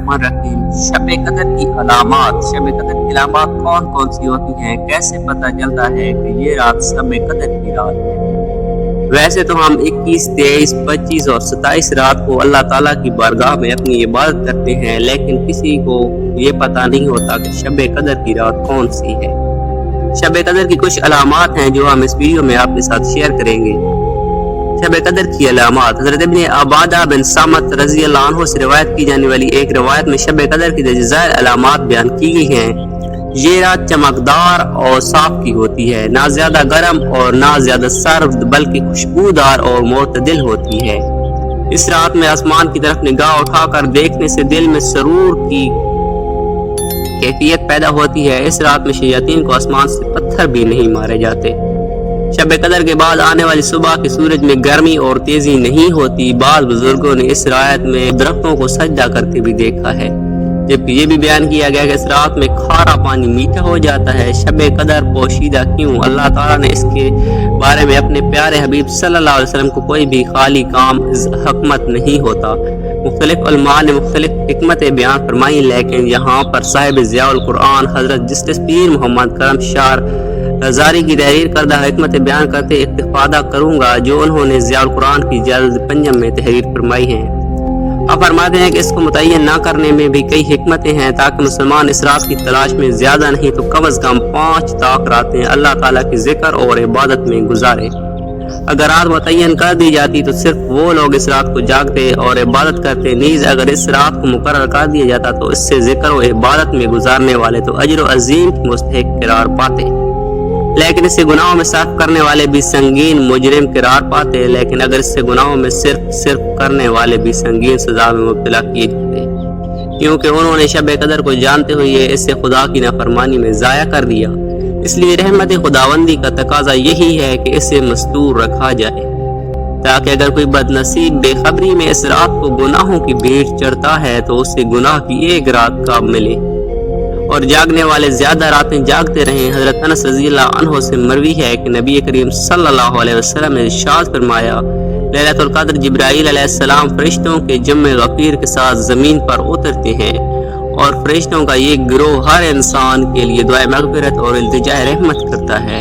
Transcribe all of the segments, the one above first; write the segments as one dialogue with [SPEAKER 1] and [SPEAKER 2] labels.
[SPEAKER 1] बिस्मिल्लाहिर्रहमानिर्रहीम। शब कदर की अलामात। शब कदर की अलामात कौन कौन सी होती हैं? कैसे पता चलता है कि ये रात शब कदर की रात है? वैसे तो हम 21, 23, 25 और 27 रात को अल्लाह ताला की बारगाह में अपनी इबादत करते हैं, लेकिन किसी को ये पता नहीं होता कि शब कदर की रात कौन सी है। शब कदर की कुछ अलामात हैं जो हम इस वीडियो में आपके साथ शेयर करेंगे। शब कदर की अलामात। हज़रत इब्न अबादा बिन सामत रज़ी अल्लाह अन्हु से रिवायत की जाने वाली एक रिवायत में शब कदर की दर्जज़ार अलामात बयान की गई हैं। ये रात चमकदार और साफ की होती है, ना ज्यादा गर्म और ना ज्यादा सर्द, बल्कि खुशबूदार और मोतदिल होती है। इस रात में आसमान की तरफ निगाह उठाकर देखने से दिल में सरूर की कैफियत पैदा होती है। इस रात में शयातीन को आसमान से पत्थर भी नहीं मारे जाते। शब कदर के बाद आने वाली सुबह के सूरज में गर्मी और तेजी नहीं होती। बाद बुजुर्गों ने इस रात में दरख्तों को सजदा करते भी देखा है, जबकि ये भी बयान किया गया कि इस रात में खारा पानी मीठा हो जाता है। शब कदर पोशीदा क्यों? अल्लाह ताला ने इसके बारे में अपने प्यारे हबीब सल्लल्लाहु अलैहि वसल्लम को कोई भी खाली काम हकमत नहीं होता। मुख्तलिफ उलमा ने मुख्तलिफ हिकमतें बयान फरमाई, लेकिन यहाँ पर साहिब ज़ियाउल कुरान हजरत जस्टिस पीर मोहम्मद करम शार हजारी की तहरीर करदा हिकमत बयान करते इत्तिफादा करूंगा, जो उन्होंने ज़ियाउल कुरान की जल्द पंजम में तहरीर फरमाई है। अब फरमाते हैं कि इसको मुतय्यन न करने में भी कई हिकमतें हैं, ताकि मुसलमान इस रात की तलाश में ज्यादा नहीं तो कम अज कम 5 ताक रातें अल्लाह ताला की जिक्र और इबादत में गुजारे। अगर रात मुतय्यन कर दी जाती तो सिर्फ वो लोग इस रात को जागते और इबादत करते। नीज अगर इस रात को मुकर्रर कर दिया जाता तो इससे जिक्र और इबादत में गुजारने वाले तो अजर अजीम की मुस्तहिक करार पाते, लेकिन इससे गुनाहों में सर्फ करने वाले भी संगीन मुजरिम करार पाते। लेकिन अगर इससे गुनाहों में सिर्फ करने वाले भी संगीन सजा में मुब्तला किए जाते, क्योंकि उन्होंने शब कदर को जानते हुए इससे खुदा की नाफरमानी में जाया कर दिया। इसलिए रहमत खुदावंदी का तकाजा यही है कि इसे मस्तूर रखा जाए, ताकि अगर कोई बदनसीब बेखबरी में इस रात को गुनाहों की भीड़ चढ़ता है तो उसे गुनाह की एक रात का मिले और जागने वाले ज्यादा रातें जागते रहें। हजरत अनस रज़ी अल्लाह अन्हु से मरवी है कि नबी करीम सल्लल्लाहु अलैहि वसल्लम ने इरशाद फरमाया, लैलतुल क़द्र जिब्राईल अलैहिस्सलाम फरिश्तों के जम्मे गफीर के साथ जमीन पर उतरते हैं और फरिश्तों का ये गिरोह हर इंसान के लिए दुआ मग़फ़िरत और इल्तिजाए रहमत करता है,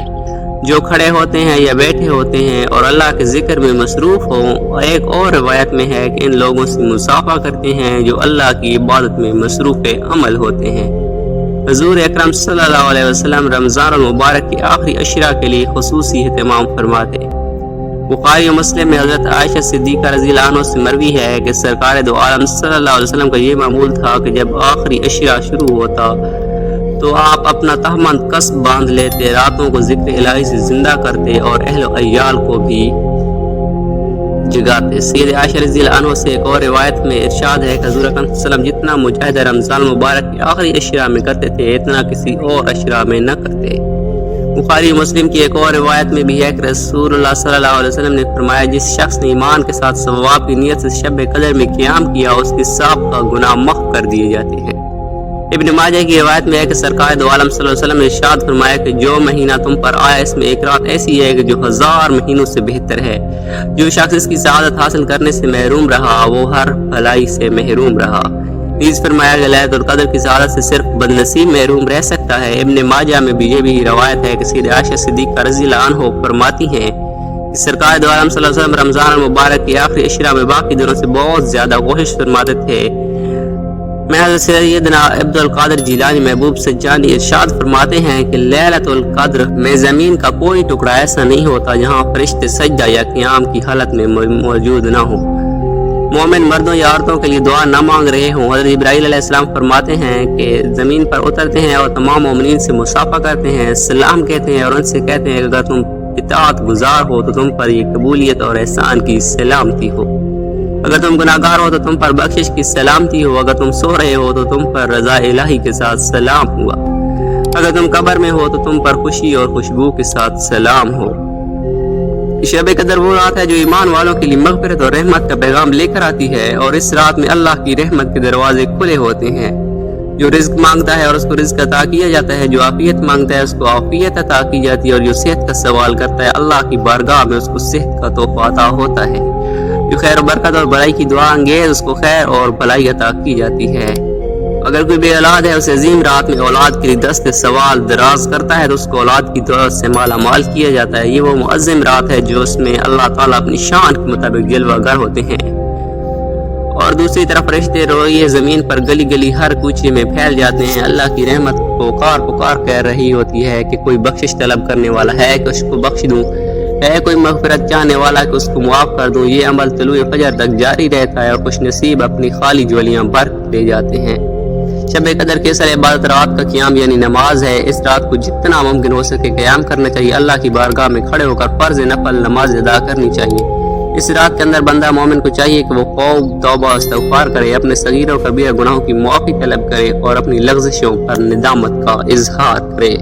[SPEAKER 1] जो खड़े होते हैं या बैठे होते हैं और अल्लाह के जिक्र में मसरूफ हों। एक और रिवायत में है कि इन लोगों से मुसाफा करते हैं जो अल्लाह की इबादत में मसरूफ़ अमल होते हैं। हुज़ूर अकरम सल्लल्लाहु अलैहि वसल्लम रमज़ान मुबारक के आखिरी अशरा के लिए खुसूसी एहतमाम फरमाते। बुखारी और मुस्लिम में हज़रत आयशा सिद्दीक़ा रज़ी अल्लाह अन्हा से मरवी है कि सरकार दो आलम सल्लल्लाहु अलैहि वसल्लम का ये मामूल था कि जब आखिरी अशरा शुरू होता तो आप अपना तहमंद कसब बांध लेते, रातों को जिक्र इलाही से जिंदा करते और अहल अय्याल को भी जगाते। सैयद आयशा रज़ी अल्लाह अन्हा से एक और रिवायत में इरशाद है कि हुज़ूर अकरम सल्लल्लाहु अलैहि वसल्लम जितना मुजाहिदा रमज़ान मुबारक के आखिरी अशरा में करते थे, इतना किसी और अशरा में न करते। बुखारी मुस्लिम की एक और रिवायत में भी है कि रसूलुल्लाह सल्लल्लाहु अलैहि वसल्लम ने फरमाया, जिस शख्स ने ईमान के साथ सवाब की नियत से शब कदर में क़याम किया, उसके सब का गुनाह माफ़ कर दिए जाते हैं। इब्न माजा की रिवायत में है कि सरकार दो आलम सल्लल्लाहु अलैहि वसल्लम ने इरशाद फरमाया कि जो महीना तुम पर आया इसमें एक रात ऐसी है कि जो 1000 महीनों से बेहतर है। जो शख्स इसकी सआदत हासिल करने से महरूम रहा वो हर भलाई से महरूम रहा। नीज़ फरमाया कि लैलतुल क़द्र की सआदत से सिर्फ बदनसीब महरूम रह सकता है। इब्न माजा में भी ये भी रवायत है कि सैयद आयशा सिद्दीक़ा रज़ी अल्लाह अन्हा फरमाती हैं कि सरकार दो आलम सल्लल्लाहु अलैहि वसल्लम रमज़ान मुबारक के आखिरी अशरा में बाकी दिनों से बहुत ज्यादा कोशिश फरमाते थे। मैं हज़रत सैयदना अब्दुल क़ादिर जिलानी महबूब सज्जानी इरशाद फरमाते हैं कि लैलतुल क़द्र में ज़मीन का कोई टुकड़ा ऐसा नहीं होता जहाँ फरिश्ते सजदा या क़याम की हालत में मौजूद ना हो, मोमिन मर्दों या औरतों के लिए दुआ न मांग रहे हों। हज़रत इब्राहीम अलैहिस्सलाम फरमाते हैं कि ज़मीन पर उतरते हैं और तमाम मोमिनीन से मुसाफा करते हैं, सलाम कहते हैं और उनसे कहते हैं कि अगर तुम इताअत गुजार हो तो तुम पर ये कबूलियत और एहसान की सलामती हो, अगर तुम गुनाहगार हो तो तुम पर बख्शिश की सलामती हो, अगर तुम सो रहे हो तो तुम पर रज़ा इलाही के साथ सलाम हुआ, अगर तुम कब्र में हो तो तुम पर खुशी और खुशबू के साथ सलाम हो। शब कदर वो रात है जो ईमान वालों के लिए मग़फ़िरत और रहमत का पैगाम लेकर आती है और इस रात में अल्लाह की रहमत के दरवाजे खुले होते हैं। जो रिज्क मांगता है और उसको रिज्क अता किया जाता है, जो आफियत मांगता है उसको आफियत अता की जाती है और जो सेहत का सवाल करता है अल्लाह की बारगाह में उसको सेहत का तोहफा अता होता है। जो खैर बरकत और भलाई की दुआ अंगेज उसको खैर और भलाई अता की जाती है। اگر کوئی بے اولاد ہے اسے عظیم رات میں اولاد کے لیے دست سوال دراز کرتا ہے تو اس کو اولاد کی دولت سے مالا مال کیا جاتا ہے. یہ وہ معظم رات ہے جو اس میں اللہ تعالیٰ اپنی شان کے مطابق جلوہ گر ہوتے ہیں. اور دوسری طرف فرشتے روئے زمین پر گلی گلی ہر کوچے میں پھیل جاتے ہیں. اللہ کی رحمت پکار کہہ رہی ہوتی ہے کہ کوئی بخشش طلب کرنے والا ہے کہ اس کو بخش دوں, ہے کوئی مغفرت چاہنے والا کہ اس کو معاف کر دوں. یہ عمل طلوع فجر تک جاری رہتا ہے اور خوش نصیب اپنی خالی جولیاں بھر لے جاتے ہیں. شب قدر کی اصل عبادت رات کا قیام یعنی نماز ہے. اس رات کو جتنا ممکن ہو سکے قیام کرنا چاہیے. اللہ کی بارگاہ میں کھڑے ہو کر فرض نفل نماز ادا کرنی چاہیے. اس رات کے اندر بندہ مومن کو چاہیے کہ وہ خوف توبہ استغفار کرے, اپنے صغیر و کبیرہ گناہوں کی معافی طلب کرے اور اپنی لغزشوں پر ندامت کا اظہار کرے.